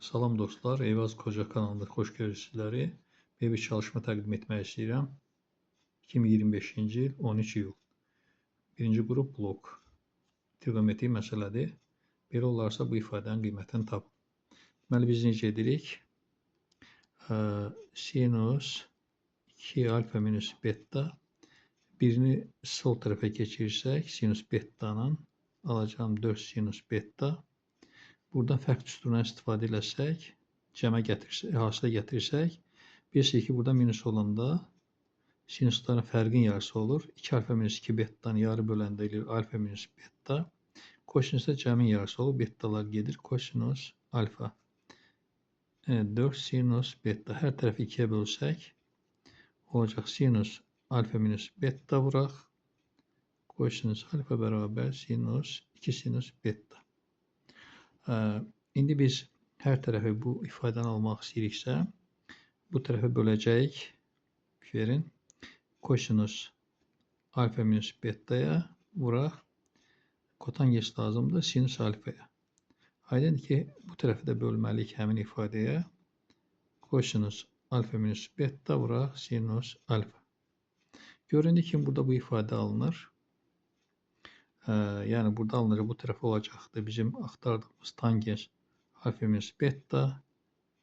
Salam dostlar, Eyvaz Koca kanalında xoş gördük sizləri. Bir çalışma təqdim etmək istəyirəm. 2025-ci il 13 iyul. Birinci qrup blok. Trigonometrik məsələdir. Belə olarsa bu ifadənin qiymətini tapın. Deməli biz necə edirik? Sinus 2 alfa minus beta. Birini sol tərəfə keçirsək, sinus betanın alacağım 4 sinus beta. Buradan fərq düsturundan istifadə eləsək, cəmə gətirsək, hasilə gətirsək, bilirsiniz ki, burada minus olanda sinusların fərqin yarısı olur. 2 alfa minus 2 betadan yarı böləndə eləyir alfa minus beta. Kosinusda cəmin yarısı olur. Betalar gedir. Kosinus alfa. 4 sinus beta. Hər tərəfi 2-yə bölsək, olacaq sinus alfa minus beta vuraq. Kosinus alfa bərabər sinus 2 sinus beta. İndi biz hər tərəfi bu ifadəni almaq istəyiriksə, bu tərəfə böləcəyik. Verin. Kosinus alfa minus betaya vuraq. Kotangens lazımdır sinus alfaya. Aydındır ki, bu tərəfi də bölməliyik həmin ifadəyə. Kosinus alfa minus beta vuraq sinus alfa. Göründüyü kimi burada bu ifadə alınır. Yəni burada alınacaq bu tərəf olacaqdır. Bizim axtardığımız tangens alfa minus beta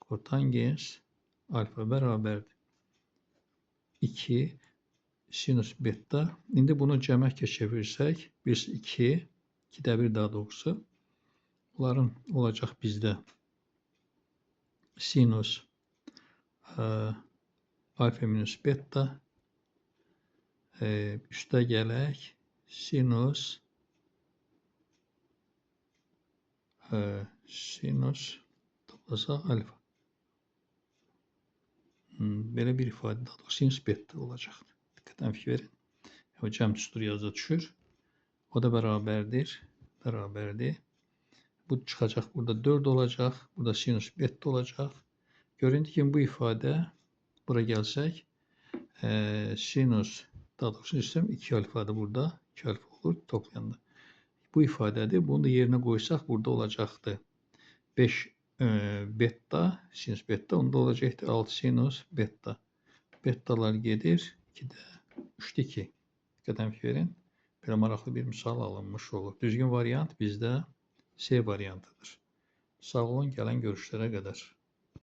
kotangens alfa bərabərdir 2 sinus beta. İndi bunu cəməklə çevirsək, birisi 2, 2də 1 daha doğrusu. Bunların olacaq bizdə sinus alfa minus beta üstə gələk sinus toplasaq alfa. Belə bir ifadə daha doğrusu sinus beta olacaqdır. Diqqətən fikir verin. O cəm düsturu yazıda düşür. O da bərabərdir. Bu çıxacaq. Burada 4 olacaq. Burada sinus beta olacaq. Göründüyü kimi bu ifadə bura gəlsək sinus daha doğrusu istəyirəm 2 alfadır burada. 2 alfa olur toplayanda. Bu ifadədir. Bunu da yerinə qoysaq burada olacaqdır. 5 beta, sinus beta. Onda olacaqdır 6 sinus beta. Betalar gedir. 2-də 3'də 2. Diqqətən fikir verin. Belə maraqlı bir misal alınmış olur. Düzgün variant bizdə C variantıdır. Sağ olun, gələn görüşlərə qədər.